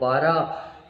12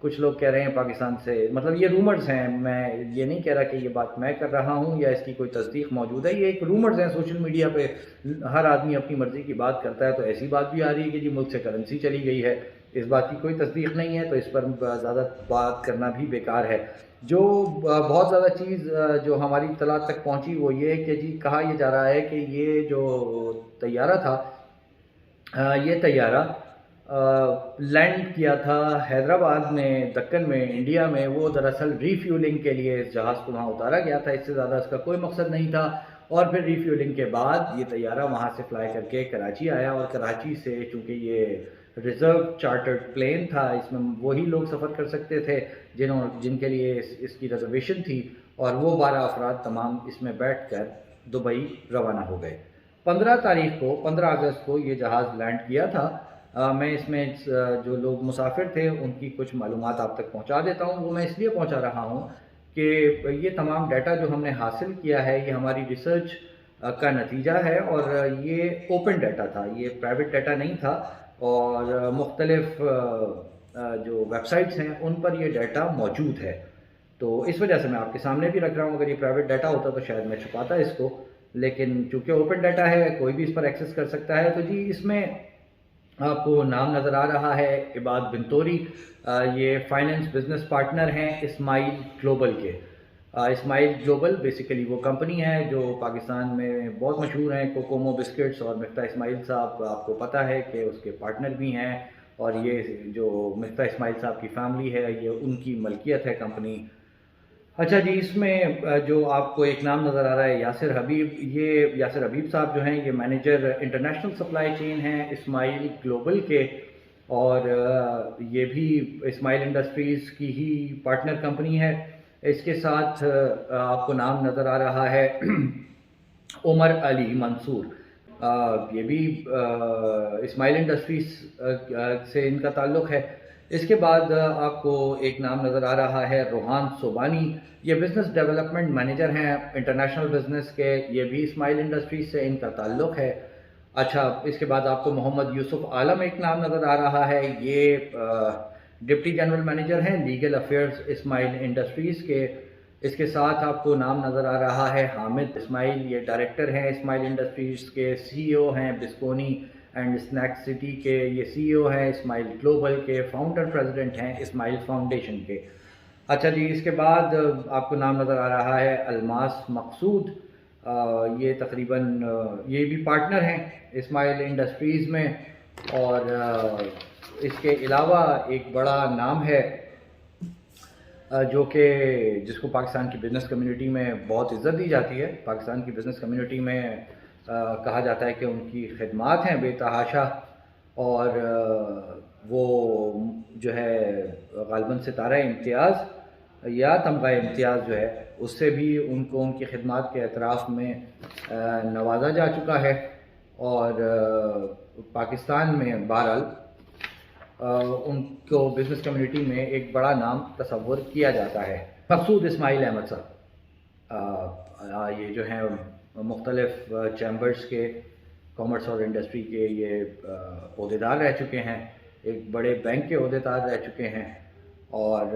کچھ لوگ کہہ رہے ہیں پاکستان سے، مطلب یہ رومرز ہیں، میں یہ نہیں کہہ رہا کہ یہ بات میں کر رہا ہوں یا اس کی کوئی تصدیق موجود ہے، یہ ایک رومرز ہیں سوشل میڈیا پہ، ہر آدمی اپنی مرضی کی بات کرتا ہے، تو ایسی بات بھی آ رہی ہے کہ جی ملک سے کرنسی چلی گئی ہے، اس بات کی کوئی تصدیق نہیں ہے، تو اس پر زیادہ بات کرنا بھی بیکار ہے۔ جو بہت زیادہ چیز جو ہماری اطلاعات تک پہنچی وہ یہ کہ جی کہا یہ جا رہا ہے کہ یہ جو طیارہ تھا، یہ طیارہ لینڈ کیا تھا حیدرآباد میں، دکن میں، انڈیا میں، وہ دراصل ری فیولنگ کے لیے اس جہاز کو وہاں اتارا گیا تھا، اس سے زیادہ اس کا کوئی مقصد نہیں تھا، اور پھر ری فیولنگ کے بعد یہ طیارہ وہاں سے فلائی کر کے کراچی آیا، اور کراچی سے چونکہ یہ ریزرو چارٹرڈ پلین تھا، اس میں وہی لوگ سفر کر سکتے تھے جن کے لیے اس کی ریزرویشن تھی، اور وہ 12 افراد تمام اس میں بیٹھ کر دبئی روانہ ہو گئے۔ 15 اگست کو یہ جہاز لینڈ کیا تھا۔ میں اس میں جو لوگ مسافر تھے ان کی کچھ معلومات آپ تک پہنچا دیتا ہوں، وہ میں اس لیے پہنچا رہا ہوں کہ یہ تمام ڈیٹا جو ہم نے حاصل کیا ہے یہ ہماری ریسرچ کا نتیجہ ہے، اور یہ اوپن ڈیٹا تھا، یہ پرائیویٹ ڈیٹا نہیں تھا، اور مختلف جو ویب سائٹس ہیں ان پر یہ ڈیٹا موجود ہے، تو اس وجہ سے میں آپ کے سامنے بھی رکھ رہا ہوں۔ اگر یہ پرائیویٹ ڈیٹا ہوتا تو شاید میں چھپاتا اس کو، لیکن چونکہ اوپن ڈیٹا ہے کوئی بھی اس پر ایکسس کر سکتا ہے۔ تو جی اس میں آپ کو نام نظر آ رہا ہے عباد بنتوری، یہ فائنینس بزنس پارٹنر ہیں اسماعیل گلوبل کے۔ اسماعیل گلوبل بیسیکلی وہ کمپنی ہے جو پاکستان میں بہت مشہور ہیں، کوکومو بسکٹس، اور مفتاح اسماعیل صاحب آپ کو پتہ ہے کہ اس کے پارٹنر بھی ہیں، اور یہ جو مفتاح اسماعیل صاحب کی فیملی ہے یہ ان کی ملکیت ہے کمپنی۔ اچھا جی، اس میں جو آپ کو ایک نام نظر آ رہا ہے یاسر حبیب، یہ یاسر حبیب صاحب جو ہیں یہ مینیجر انٹرنیشنل سپلائی چین ہیں اسماعیل گلوبل کے، اور یہ بھی اسماعیل انڈسٹریز کی ہی پارٹنر کمپنی ہے۔ اس کے ساتھ آپ کو نام نظر آ رہا ہے عمر علی منصور، یہ بھی اسماعیل انڈسٹریز سے ان کا تعلق ہے۔ اس کے بعد آپ کو ایک نام نظر آ رہا ہے روحان صوبانی، یہ بزنس ڈیولپمنٹ مینیجر ہیں انٹرنیشنل بزنس کے، یہ بھی اسماعیل انڈسٹریز سے ان کا تعلق ہے۔ اچھا، اس کے بعد آپ کو محمد یوسف عالم ایک نام نظر آ رہا ہے، یہ ڈپٹی جنرل مینیجر ہیں لیگل افیئرز اسماعیل انڈسٹریز کے۔ اس کے ساتھ آپ کو نام نظر آ رہا ہے حامد اسماعیل، یہ ڈائریکٹر ہیں اسماعیل انڈسٹریز کے، سی او ہیں بسکونی اینڈ اسنیک سٹی کے، یہ سی او ہیں اسماعیل گلوبل کے، فاؤنڈر پریزیڈنٹ ہیں اسماعیل فاؤنڈیشن کے۔ اچھا جی، اس کے بعد آپ کو نام نظر آ رہا ہے الماس مقصود، یہ تقریباً یہ بھی پارٹنر ہیں اسماعیل انڈسٹریز میں، اور اس کے علاوہ ایک بڑا نام ہے جو کہ جس کو پاکستان کی بزنس کمیونٹی میں بہت عزت دی جاتی ہے، پاکستان کی بزنس کمیونٹی میں کہا جاتا ہے کہ ان کی خدمات ہیں بے تحاشا، اور وہ جو ہے غالباً ستارہ امتیاز یا تمغہ امتیاز جو ہے اس سے بھی ان کو ان کی خدمات کے اعتراف میں نوازا جا چکا ہے، اور پاکستان میں بہرحال ان کو بزنس کمیونٹی میں ایک بڑا نام تصور کیا جاتا ہے۔ مقصود اسماعیل احمد صاحب، یہ جو ہیں مختلف چیمبرز کے، کامرس اور انڈسٹری کے یہ عہدیدار رہ چکے ہیں، ایک بڑے بینک کے عہدیدار رہ چکے ہیں، اور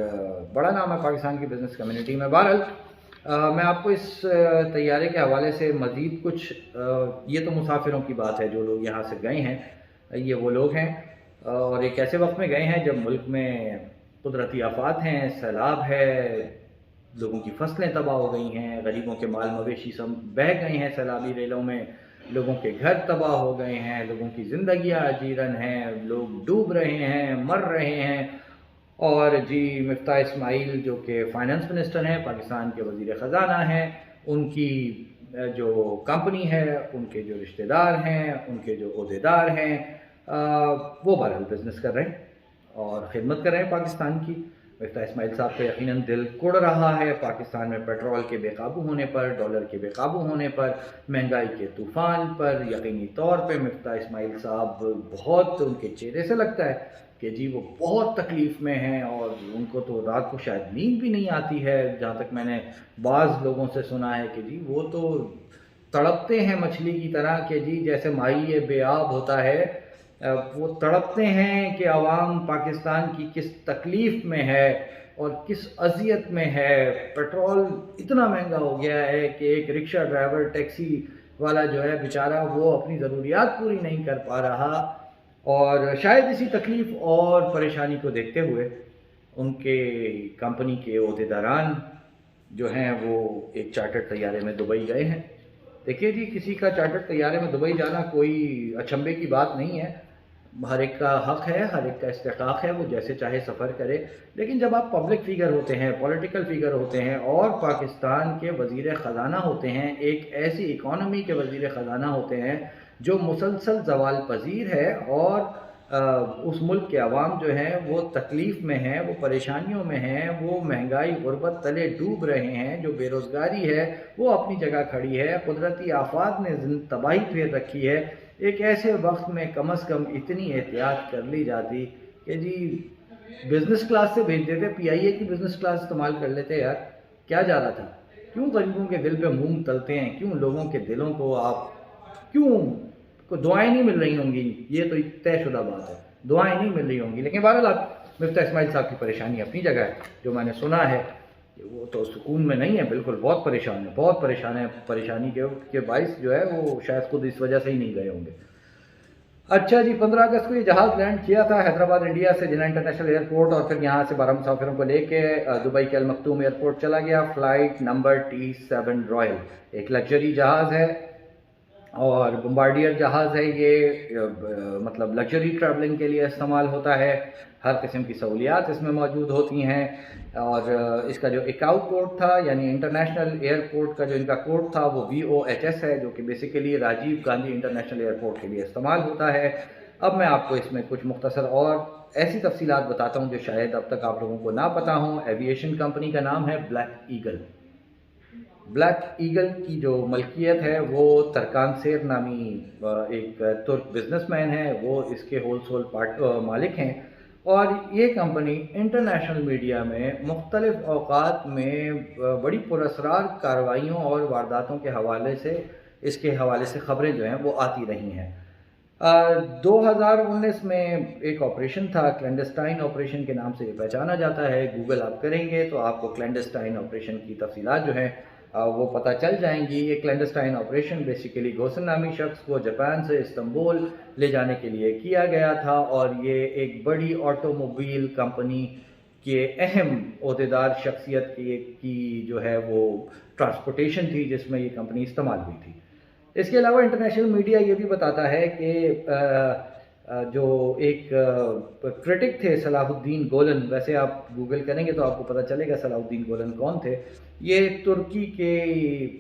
بڑا نام ہے پاکستان کی بزنس کمیونٹی میں۔ بہرحال میں آپ کو اس طیارے کے حوالے سے مزید کچھ، یہ تو مسافروں کی بات ہے جو لوگ یہاں سے گئے ہیں، یہ وہ لوگ ہیں اور ایک ایسے وقت میں گئے ہیں جب ملک میں قدرتی آفات ہیں، سیلاب ہے، لوگوں کی فصلیں تباہ ہو گئی ہیں، غریبوں کے مال مویشی سب بہہ گئے ہیں سیلابی ریلوں میں، لوگوں کے گھر تباہ ہو گئے ہیں، لوگوں کی زندگیاں اجیرن ہیں، لوگ ڈوب رہے ہیں، مر رہے ہیں، اور جی مفتاح اسماعیل جو کہ فائنانس منسٹر ہیں، پاکستان کے وزیر خزانہ ہیں، ان کی جو کمپنی ہے، ان کے جو رشتہ دار ہیں، ان کے جو عہدیدار ہیں، وہ بہرحال بزنس کر رہے ہیں اور خدمت کر رہے ہیں پاکستان کی۔ مفتاح اسماعیل صاحب کا یقیناً دل کڑ رہا ہے پاکستان میں پیٹرول کے بے قابو ہونے پر، ڈالر کے بے قابو ہونے پر، مہنگائی کے طوفان پر۔ یقینی طور پہ مفتاح اسماعیل صاحب بہت، ان کے چہرے سے لگتا ہے کہ جی وہ بہت تکلیف میں ہیں، اور ان کو تو رات کو شاید نیند بھی نہیں آتی ہے، جہاں تک میں نے بعض لوگوں سے سنا ہے کہ جی وہ تو تڑپتے ہیں مچھلی کی طرح، کہ جی جیسے ماہی بے آب ہوتا ہے وہ تڑپتے ہیں کہ عوام پاکستان کی کس تکلیف میں ہے اور کس اذیت میں ہے. پیٹرول اتنا مہنگا ہو گیا ہے کہ ایک رکشہ ڈرائیور ٹیکسی والا جو ہے بیچارہ وہ اپنی ضروریات پوری نہیں کر پا رہا. اور شاید اسی تکلیف اور پریشانی کو دیکھتے ہوئے ان کے کمپنی کے عہدیداران جو ہیں وہ ایک چارٹرڈ طیارے میں دبئی گئے ہیں. دیکھیے جی، کسی کا چارٹرڈ طیارے میں دبئی جانا کوئی اچنبھے کی بات نہیں ہے. ہر ایک کا حق ہے، ہر ایک کا استحقاق ہے، وہ جیسے چاہے سفر کرے. لیکن جب آپ پبلک فگر ہوتے ہیں، پولیٹیکل فگر ہوتے ہیں اور پاکستان کے وزیر خزانہ ہوتے ہیں، ایک ایسی اکانومی کے وزیر خزانہ ہوتے ہیں جو مسلسل زوال پذیر ہے، اور اس ملک کے عوام جو ہیں وہ تکلیف میں ہیں، وہ پریشانیوں میں ہیں، وہ مہنگائی غربت تلے ڈوب رہے ہیں، جو بے روزگاری ہے وہ اپنی جگہ کھڑی ہے، قدرتی آفات نے تباہی پھیر رکھی ہے. ایک ایسے وقت میں کم از کم اتنی احتیاط کر لی جاتی کہ جی بزنس کلاس سے بھیج دیتے، پی آئی اے کی بزنس کلاس استعمال کر لیتے. یار کیا جا رہا تھا؟ کیوں غریبوں کے دل پہ مونگ تلتے ہیں؟ کیوں لوگوں کے دلوں کو آپ کیوں کو دعائیں نہیں مل رہی ہوں گی؟ یہ تو طے شدہ بات ہے، دعائیں نہیں مل رہی ہوں گی. لیکن بہرحال مفتاح اسماعیل صاحب کی پریشانی اپنی جگہ ہے. جو میں نے سنا ہے کہ وہ تو سکون میں نہیں ہے، بالکل بہت پریشان ہے، بہت پریشان ہے. پریشانی کے باعث جو ہے وہ شاید خود اس وجہ سے ہی نہیں گئے ہوں گے. اچھا جی، 15 اگست کو یہ جہاز لینڈ کیا تھا حیدرآباد انڈیا سے جناح انٹرنیشنل ایئرپورٹ، اور پھر یہاں سے 12 مسافروں کو لے کے دبئی کے المکتوم ایئرپورٹ چلا گیا. فلائٹ نمبر T7 رائل، ایک لگژری جہاز ہے اور بمبارڈیئر جہاز ہے. یہ مطلب لگژری ٹریولنگ کے لیے استعمال ہوتا ہے. ہر قسم کی سہولیات اس میں موجود ہوتی ہیں. اور اس کا جو ایکاؤ کوڈ تھا، یعنی انٹرنیشنل ایئرپورٹ کا جو ان کا کوڈ تھا، وہ VOHS ہے، جو کہ basically Rajiv Gandhi international airport کے لیے استعمال ہوتا ہے. اب میں آپ کو اس میں کچھ مختصر اور ایسی تفصیلات بتاتا ہوں جو شاید اب تک آپ لوگوں کو نہ پتہ ہوں. ایویشن کمپنی کا نام ہے بلیک ایگل. بلیک ایگل کی جو ملکیت ہے وہ ترکان سیر نامی ایک ترک بزنس مین ہے، وہ اس کے ہول سول مالک ہیں. اور یہ کمپنی انٹرنیشنل میڈیا میں مختلف اوقات میں بڑی پراسرار کارروائیوں اور وارداتوں کے حوالے سے اس کے حوالے سے خبریں جو ہیں وہ آتی رہی ہیں. 2019 میں ایک آپریشن تھا، کلینڈسٹائن آپریشن کے نام سے یہ پہچانا جاتا ہے. گوگل آپ کریں گے تو آپ کو کلینڈسٹائن آپریشن کی تفصیلات جو ہیں وہ پتہ چل جائیں گی. یہ کلینڈسٹائن آپریشن بیسیکلی گوسن نامی شخص کو جاپان سے استنبول لے جانے کے لیے کیا گیا تھا، اور یہ ایک بڑی آٹو موبائل کمپنی کے اہم عہدیدار شخصیت کی جو ہے وہ ٹرانسپورٹیشن تھی جس میں یہ کمپنی استعمال ہوئی تھی. اس کے علاوہ انٹرنیشنل میڈیا یہ بھی بتاتا ہے کہ جو ایک کرٹک تھے صلاح الدین گولن، ویسے آپ گوگل کریں گے تو آپ کو پتہ چلے گا صلاح الدین گولن کون تھے. یہ ترکی کے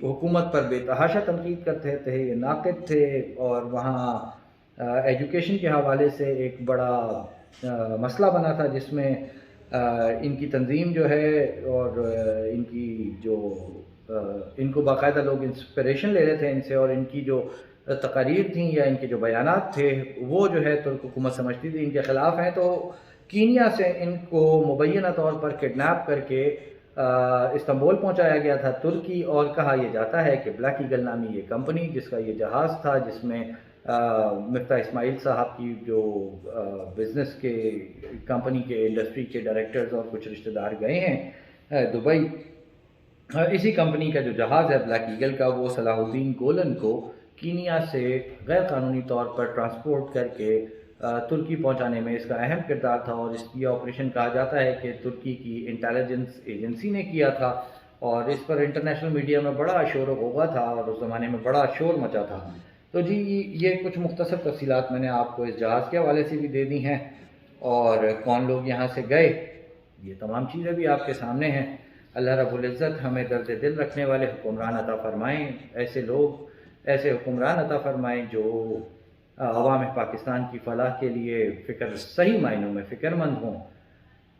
حکومت پر بے تحاشا تنقید کرتے تھے، یہ ناقد تھے، اور وہاں ایجوکیشن کے حوالے سے ایک بڑا مسئلہ بنا تھا جس میں ان کی تنظیم جو ہے اور ان کی جو ان کو باقاعدہ لوگ انسپریشن لے رہے تھے ان سے، اور ان کی جو تقاریر تھیں یا ان کے جو بیانات تھے وہ جو ہے ترک حکومت سمجھتی تھی ان کے خلاف ہیں. تو کینیا سے ان کو مبینہ طور پر کڈنیپ کر کے استنبول پہنچایا گیا تھا ترکی، اور کہا یہ جاتا ہے کہ بلیک ایگل نامی یہ کمپنی جس کا یہ جہاز تھا، جس میں مفتاح اسماعیل صاحب کی جو بزنس کے کمپنی کے انڈسٹری کے ڈائریکٹرز اور کچھ رشتہ دار گئے ہیں دبئی، اسی کمپنی کا جو جہاز ہے بلیک ایگل کا، وہ صلاح الدین گولن کو کینیا سے غیر قانونی طور پر ٹرانسپورٹ کر کے ترکی پہنچانے میں اس کا اہم کردار تھا. اور اس کی آپریشن کہا جاتا ہے کہ ترکی کی انٹیلیجنس ایجنسی نے کیا تھا، اور اس پر انٹرنیشنل میڈیا میں بڑا شور و غوغا تھا اور اس زمانے میں بڑا شور مچا تھا. تو جی یہ کچھ مختصر تفصیلات میں نے آپ کو اس جہاز کے حوالے سے بھی دے دی ہیں، اور کون لوگ یہاں سے گئے یہ تمام چیزیں بھی آپ کے سامنے ہیں. اللہ رب العزت ہمیں درد دل رکھنے والے حکمران عطا فرمائیں، ایسے لوگ ایسے حکمران عطا فرمائیں جو عوام پاکستان کی فلاح کے لیے صحیح معنوں میں فکر مند ہوں.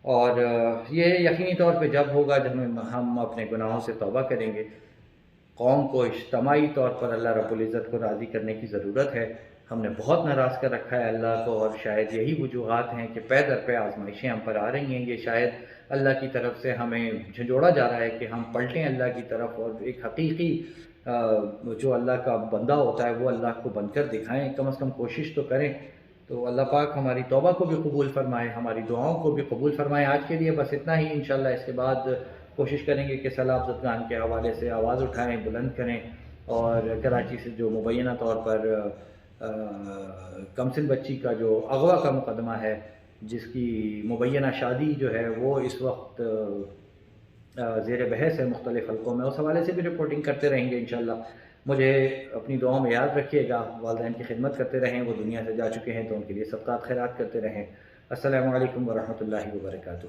اور یہ یقینی طور پہ جب ہوگا جب ہم اپنے گناہوں سے توبہ کریں گے. قوم کو اجتماعی طور پر اللہ رب العزت کو راضی کرنے کی ضرورت ہے. ہم نے بہت ناراض کر رکھا ہے اللہ کو، اور شاید یہی وجوہات ہیں کہ پے در پہ آزمائشیں ہم پر آ رہی ہیں. یہ شاید اللہ کی طرف سے ہمیں جھنجھوڑا جا رہا ہے کہ ہم پلٹیں اللہ کی طرف، اور ایک حقیقی جو اللہ کا بندہ ہوتا ہے وہ اللہ کو بن کر دکھائیں، کم از کم کوشش تو کریں. تو اللہ پاک ہماری توبہ کو بھی قبول فرمائے، ہماری دعاؤں کو بھی قبول فرمائے۔ آج کے لیے بس اتنا ہی، انشاءاللہ اس کے بعد کوشش کریں گے کہ سیلاب زدگان کے حوالے سے آواز اٹھائیں، بلند کریں، اور کراچی سے جو مبینہ طور پر کمسن بچی کا جو اغوا کا مقدمہ ہے، جس کی مبینہ شادی جو ہے وہ اس وقت زیر بحث ہے مختلف حلقوں میں، اس حوالے سے بھی رپورٹنگ کرتے رہیں گے انشاءاللہ۔ مجھے اپنی دعاؤں میں یاد رکھیے گا، والدین کی خدمت کرتے رہیں، وہ دنیا سے جا چکے ہیں تو ان کے لیے صدقات خیرات کرتے رہیں۔ السلام علیکم ورحمۃ اللہ وبرکاتہ۔